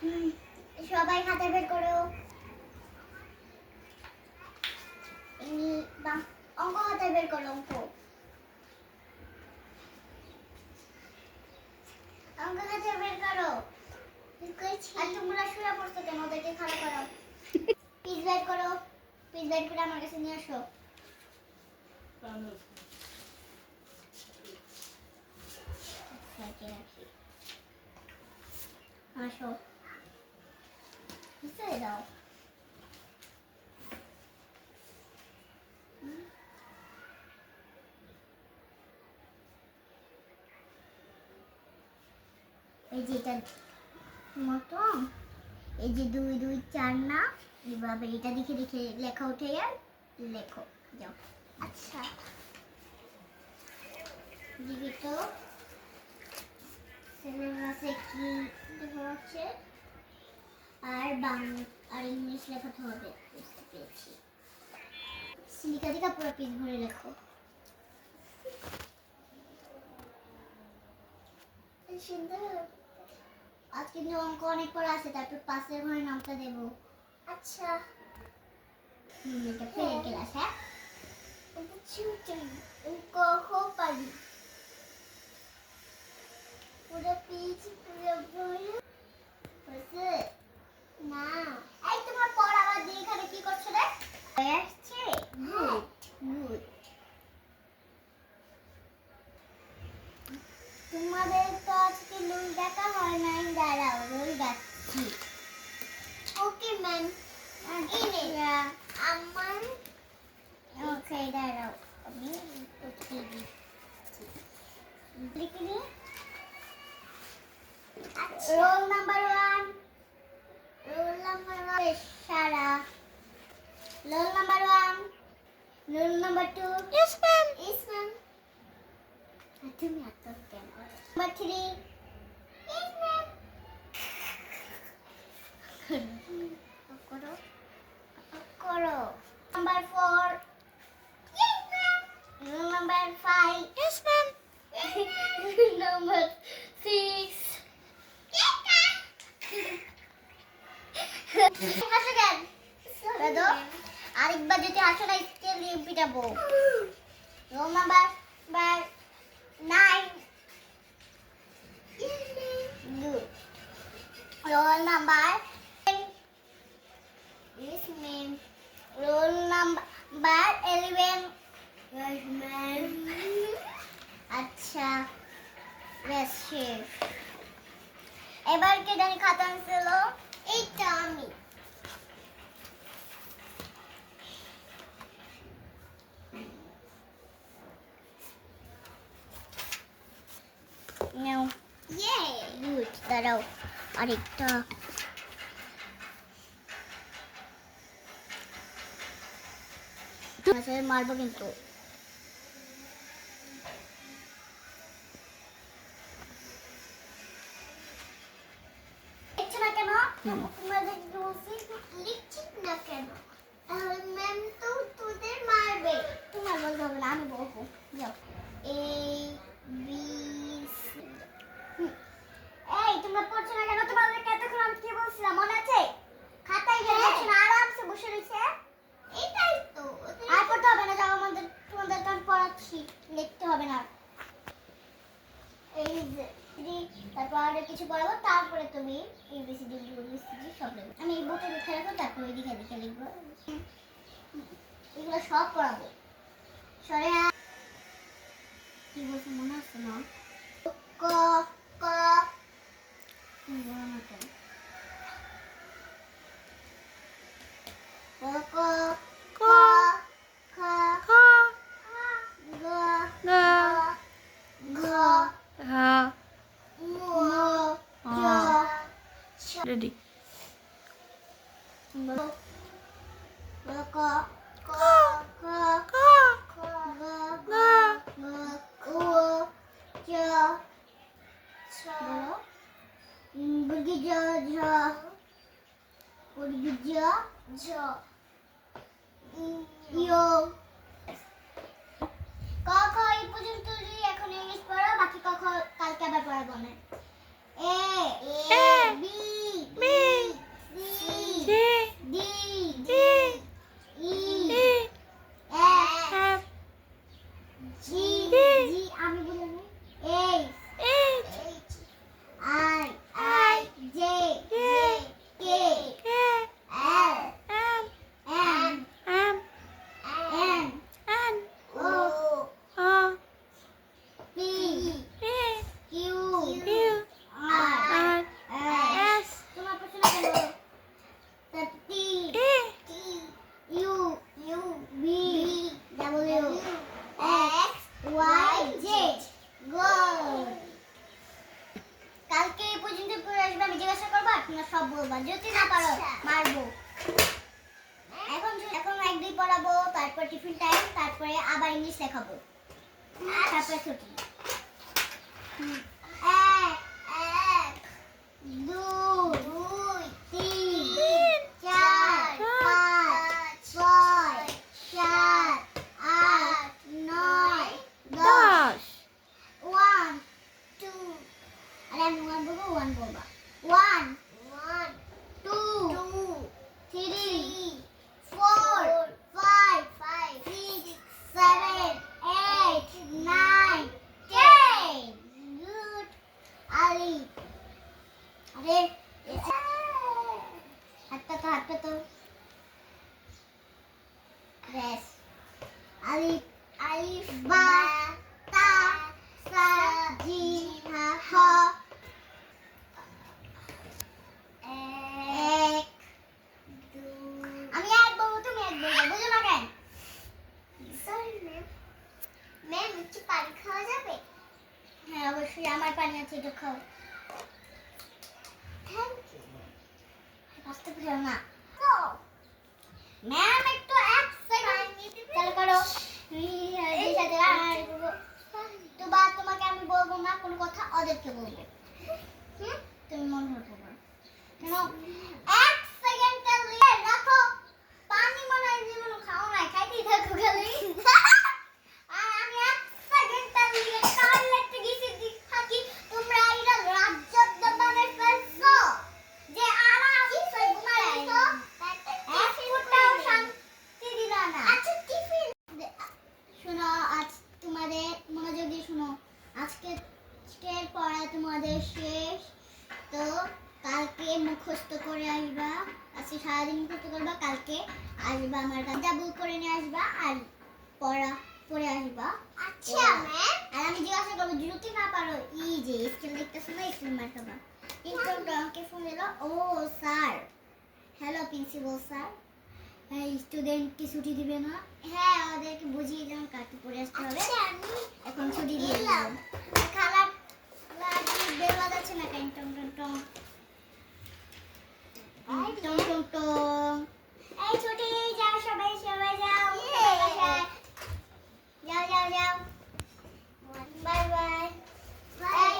সবাই খাতা বের করো। অঙ্ক খাতা বের করো। অঙ্ক খাতা বের করো। আর তোমরা শুয়ে পড়ছো কেন? ওদেরকে খাড়া করো। পিস বের করো। পিস বের করে আমার কাছে নিয়ে আসো। আসো, পিছিয়ে দাও। এই যে এটা মতন, এই যে 2 2 4 না, এইভাবে এটা দেখে দেখে লেখা উঠে আর লেখো যাও। আচ্ছা দেখি তো সিলেবাসে কি লেখা আছে, আর আর ইংলিশ লেখাতে হবে। বুঝতে পেরেছি। সিলিকা দিকা পুরো পেজ ভরে লেখো। সুন্দর। আজকে অঙ্ক অনেক পড়া আছে, তারপর পাশের ঘরে নামটা দেব। আচ্ছা এটা ফের ক্লাস। হ্যাঁ এটা চুটাই কখো পারি পুরো পেজ পুরো ভরে বসে না। এই তোমার পড়া বাদ দিয়ে এখানে কি করছো রে? আসছে গুড গুড। তোমাদের তো আজকে রুল দেখা হয় নাই, দাঁড়াও রুল দেখাচ্ছি। Okay ma'am. আমার ওকে দাঁড়াও আমি উঠিয়ে দিচ্ছি। লিখে নি। Roll number 1, roll number 1 Sara, roll number 1, roll number 2। Yes ma'am. Yes ma'am. তুমি এত কেন? নাম্বার 3। Yes ma'am. করো করো। Number 4। Yes ma'am. Roll number 5। Yes ma'am. Number 6। Yes ma'am. হাসো কেন? দাদু আরেকবার যদি হাসো না স্কেল দিয়ে পিটাবো। Roll number 9। Good. Roll number 10. Yes, ma'am. Roll number 11. Yes, ma'am. আচ্ছা বেশ শেষ। এবার কে জানি খাতা আনছিল? এইটা আমি। নাও। ইয়ে গুড। দাঁড়াও আরেকটা। মারবো কিন্তু। লিখছো না কেন? তোমাদের বলছি লিখছিস না কেন? ম্যাম তো তোদের মারবে। তোমার বলতে হবে না, আমি বলবো। যাও। A B C। এই তোমরা পড়ছো না কেন? তোমাদেরকে এতক্ষণ আমি কি বলছিলাম মনে আছে? খাতায় লিখছো না, আরামসে বসে রইছে। এটাই তো। আর পড়তে হবে না, যাও আমাদের তোমাদের তো পড়াচ্ছি, লিখতে হবে না। এই যে তারপর আর কিছু পড়াবো, তারপরে তুমি ABCD সব লিখবে। আমি এই বইটা লিখে রাখবো, তারপর ওই দিকে দিকে লিখবো। এগুলো সব পড়াবো। সরে কি বলছো মনে আছে না? ক ক ক ক খ খ গ ঘ রেডি। ক খ খ গ ঘ উ চ ছ বর্গী জ ঝ বর্গী জ ঝ ইয় ক খ এই পর্যন্ত এখন ইংলিশ পড়ো, বাকি ক খ কালকে আবার পড়াবো না। A B তোমরা সব বলবা, যদি না পারো মারবো। এখন এখন 1 2 পড়াবো, তারপর টিফিন টাইম, তারপরে আবার ইংলিশ লেখাবো, তারপর ছুটি। 1 1 2 2 3 4 5 6 7 8 9 10 1 2 আরে আমি 1 বলবো, 1 বলবা। 1 1 2 3 4 5 6 7 8 9 10 গুড আলি। আরে হাতটা তো রেস। আলিফ আলিফ বা তা সা জিম হা হ। 1 2 আমি 1 বলবো, তুমি 1 বলবে, বুঝো না কেন? Sorry ma'am. ম্যাম কি পানি খাওয়া যাবে? হ্যাঁ অবশ্যই, আমার পানি আছে, এটা খাও। Thank you. আসতে পারো না ম্যাম, একটু 1 সেকেন্ড চালু করো। তো বা তোমাকে আমি বলবো না কোনো কথা, ওদেরকে বলবে। তুমি মন রাখো না কেন? 1 সেকেন্ড চালিয়ে রাখো। পানি মনে হয় জীবনে খাও না, খাইতেই থাকো খালি। আর আমি 1 সেকেন্ড চালিয়ে টয়লেটে গেছি থাকি, তোমরা এরা রাজ্য দবানে ফেলছো যে আরাম করে ঘুমাইছো, এক ফুটাও শান্তি দিলা না। আচ্ছা টিফিন শোনো, আজ তোমাদের মনোযোগ দিয়ে শোনো, আজকের পড়া তোমাদের শেষ। তো কালকে মুখস্থ করে আসবা, আজকে সারাদিন মুখস্থ করবা, কালকে আসবা আমার কাছে ডাবল করে নিয়ে আসবা আর পড়া পড়ে আসবা। আচ্ছা ম্যাম। আর আমি জিজ্ঞাসা করবো যদি না পারো, এই যে স্কেল দেখতেছো না, স্কেল মারবা। কিন্তু আমাকে ফোন দিলো, ও স্যার, হ্যালো প্রিন্সিপাল স্যার, হ্যাঁ স্টুডেন্টকে ছুটি দিবে না? হ্যাঁ ওদেরকে বুঝিয়ে দিলাম কালকে পড়ে আসতে হবে, এখন ছুটি দিয়ে দিলাম। খালা বেল বাজাচ্ছে না কেন? টং টং টং টং টং টং। এই ছুটি, যাও সবাই, সবাই যাও বাসায়। যাও যাও যাও, বাই বাই বাই।